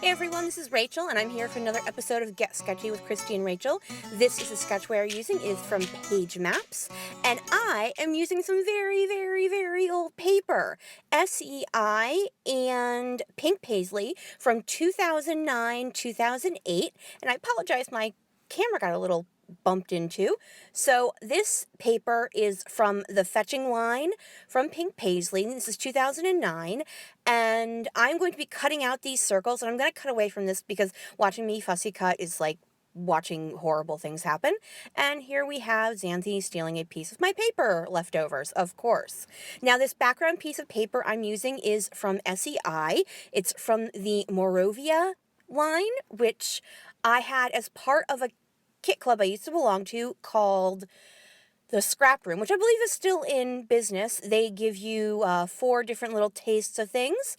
Hey everyone, this is Rachel, and I'm here for another episode of Get Sketchy with Christy and Rachel. This is the sketch we are using is from Page Maps, and I am using some very old paper. SEI and Pink Paisley from 2009, 2008, and I apologize, my camera got a little bumped into. So this paper is from the Fetching line from Pink Paisley. This is 2009, and I'm going to be cutting out these circles, and I'm going to cut away from this because watching me fussy cut is like watching horrible things happen. And here we have Xanthi stealing a piece of my paper leftovers, of course. Now this background piece of paper I'm using is from SEI. It's from the Moravia line, which I had as part of a kit club I used to belong to called the Scrap Room, which I believe is still in business. They give you 4 different little tastes of things.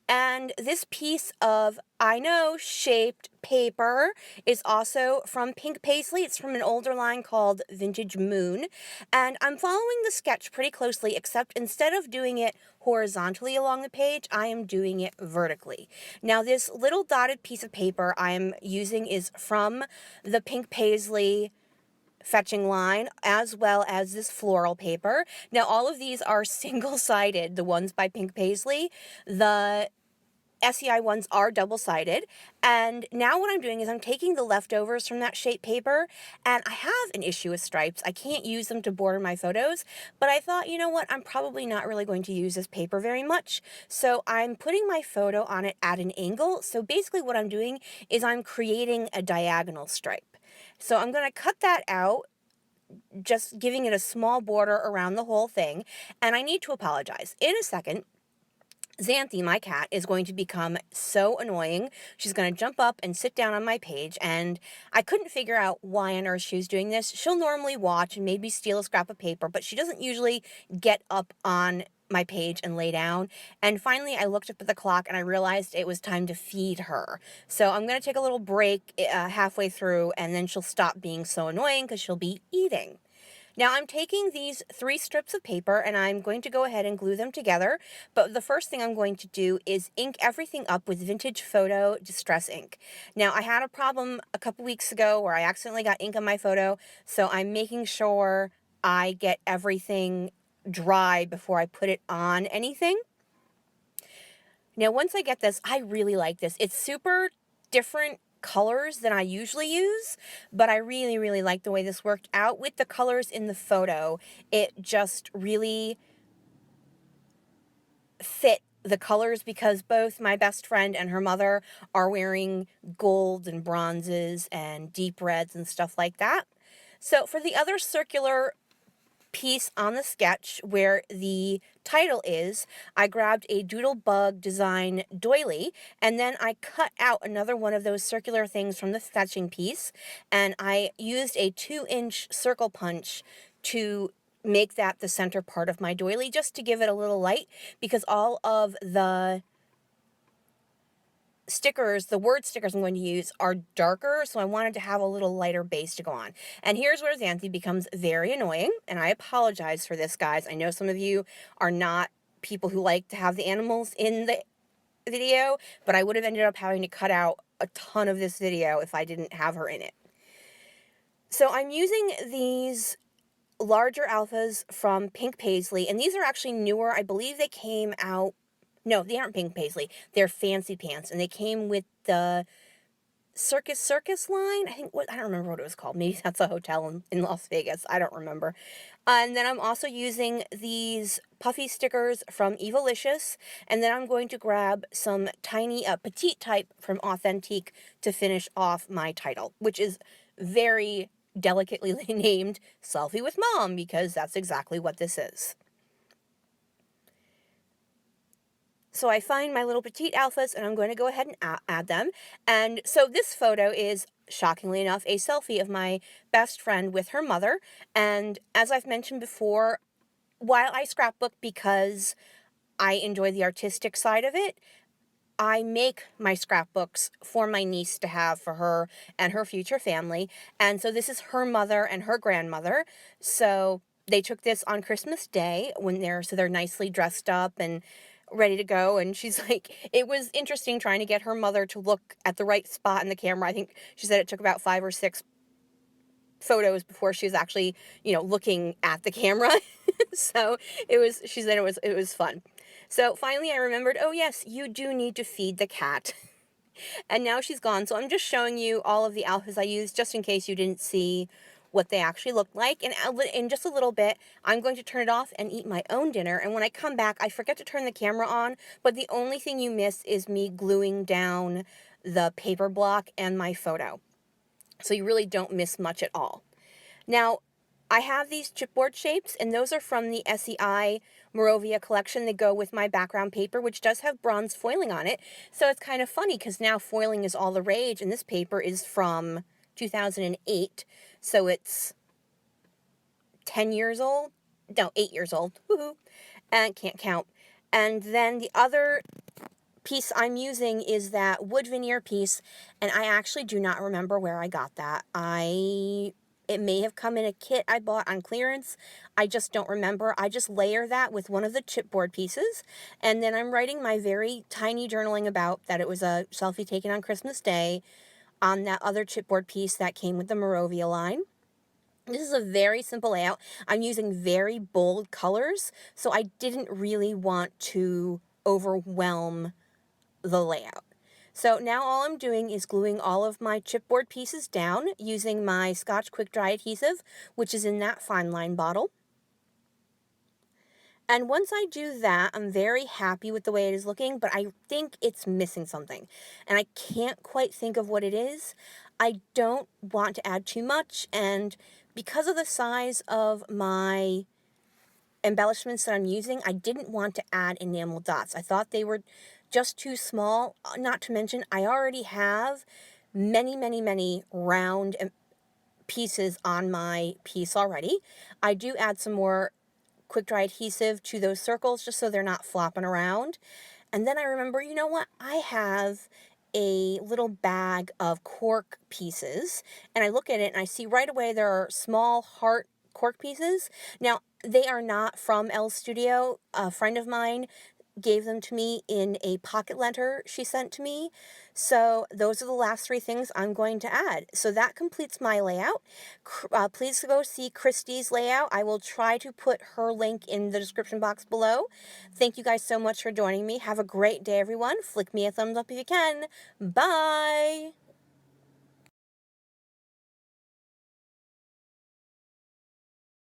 And this piece of, I know, shaped paper is also from Pink Paisley. It's from an older line called Vintage Moon. And I'm following the sketch pretty closely, except instead of doing it horizontally along the page, I am doing it vertically. Now, this little dotted piece of paper I am using is from the Pink Paisley Fetching line, as well as this floral paper. Now, all of these are single-sided, the ones by Pink Paisley. The SEI ones are double-sided. And now what I'm doing is I'm taking the leftovers from that shape paper, and I have an issue with stripes. I can't use them to border my photos, but I thought, you know what, I'm probably not really going to use this paper very much. So I'm putting my photo on it at an angle. So basically what I'm doing is I'm creating a diagonal stripe. So I'm going to cut that out, just giving it a small border around the whole thing. And I need to apologize. In a second, Xanthi, my cat, is going to become so annoying. She's going to jump up and sit down on my page, and I couldn't figure out why on earth she was doing this. She'll normally watch and maybe steal a scrap of paper, but she doesn't usually get up on my page and lay down. And finally, I looked up at the clock and I realized it was time to feed her. So I'm going to take a little break halfway through, and then she'll stop being so annoying because she'll be eating. Now I'm taking these 3 strips of paper and I'm going to go ahead and glue them together, but the first thing I'm going to do is ink everything up with Vintage Photo Distress ink. Now I had a problem a couple weeks ago where I accidentally got ink on my photo, so I'm making sure I get everything dry before I put it on anything. Now once I get this, I really like this. It's super different colors than I usually use, but I really like the way this worked out with the colors in the photo. It just really fit the colors because both my best friend and her mother are wearing golds and bronzes and deep reds and stuff like that. So for the other circular piece on the sketch where the title is, I grabbed a Doodle Bug design doily, and then I cut out another one of those circular things from the sketching piece, and I used a 2-inch circle punch to make that the center part of my doily, just to give it a little light, because all of the stickers, the word stickers I'm going to use, are darker, so I wanted to have a little lighter base to go on. And here's where Xanthi becomes very annoying, and I apologize for this, guys. I know some of you are not people who like to have the animals in the video, but I would have ended up having to cut out a ton of this video if I didn't have her in it. So I'm using these larger alphas from Pink Paisley, and these are actually newer. I believe they came out. No, they aren't Pink Paisley. They're Fancy Pants, and they came with the Circus line. I don't remember what it was called. Maybe that's a hotel in Las Vegas. I don't remember. And then I'm also using these puffy stickers from Evilicious, and then I'm going to grab some tiny petite type from Authentique to finish off my title, which is very delicately named Selfie with Mom, because that's exactly what this is. So I find my little petite alphas, and I'm going to go ahead and add them. And so this photo is, shockingly enough, a selfie of my best friend with her mother. And as I've mentioned before, while I scrapbook because I enjoy the artistic side of it, I make my scrapbooks for my niece to have for her and her future family. And so this is her mother and her grandmother. So they took this on Christmas Day so they're nicely dressed up and ready to go. And she's like, it was interesting trying to get her mother to look at the right spot in the camera. I think she said it took about 5 or 6 photos before she was actually, looking at the camera. So she said it was fun. So finally I remembered, oh yes, you do need to feed the cat. And now she's gone. So I'm just showing you all of the outfits I used just in case you didn't see what they actually looked like. And in just a little bit, I'm going to turn it off and eat my own dinner. And when I come back, I forget to turn the camera on, but the only thing you miss is me gluing down the paper block and my photo. So you really don't miss much at all. Now, I have these chipboard shapes, and those are from the SEI Moravia collection. They go with my background paper, which does have bronze foiling on it. So it's kind of funny because now foiling is all the rage, and this paper is from 2008. So it's 10 years old. No, 8 years old. Woohoo. And can't count. And then the other piece I'm using is that wood veneer piece, and I actually do not remember where I got that. It may have come in a kit I bought on clearance. I just don't remember. I just layer that with one of the chipboard pieces, and then I'm writing my very tiny journaling about that it was a selfie taken on Christmas Day on that other chipboard piece that came with the Moravia line. This is a very simple layout. I'm using very bold colors, so I didn't really want to overwhelm the layout. So now all I'm doing is gluing all of my chipboard pieces down using my Scotch Quick Dry adhesive, which is in that fine line bottle. And once I do that, I'm very happy with the way it is looking, but I think it's missing something. And I can't quite think of what it is. I don't want to add too much, and because of the size of my embellishments that I'm using, I didn't want to add enamel dots. I thought they were just too small, not to mention I already have many, many, many round pieces on my piece already. I do add some more quick dry adhesive to those circles just so they're not flopping around. And then I remember, you know what? I have a little bag of cork pieces, and I look at it and I see right away there are small heart cork pieces. Now, they are not from Elle Studio. A friend of mine gave them to me in a pocket letter she sent to me. So those are the last 3 things I'm going to add. So that completes my layout. Please go see Christy's layout. I will try to put her link in the description box below. Thank you guys so much for joining me. Have a great day, everyone. Flick me a thumbs up if you can. Bye!